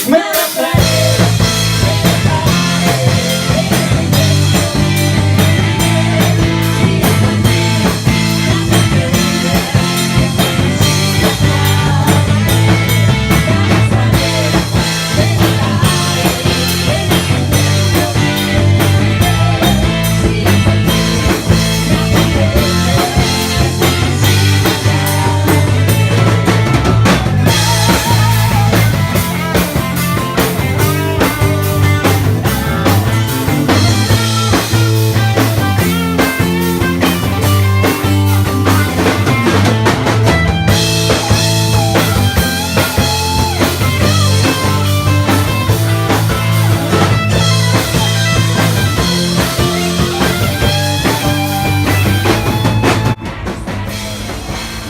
me la trae.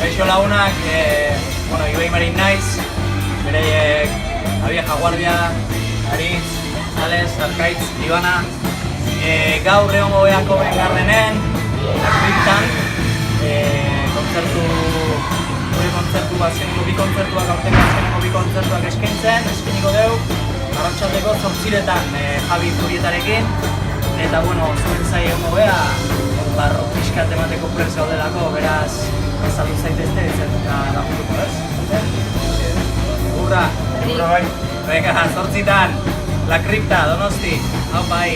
Kaixo lagunak, Ibai Marin naiz, bereiek Abia Jaguardia, Aritz, Ales, Arkaitz, Ibana. Gaur egongo beako bengarrenen, Lakriptan, azkeneko bi kontzertuak, aurtengo azkeneko bi kontzertuak eskainiko dugu, arratsaldeko 8:00 Javi Zurietarekin, eta zuen zai egongo bea, barro pixkat emateko prest gaudelako, beraz, azaldu zaitezte, eta lagunduko ez? Gurra! Venga, 8:00, La Kripta, Donosti, hau bai!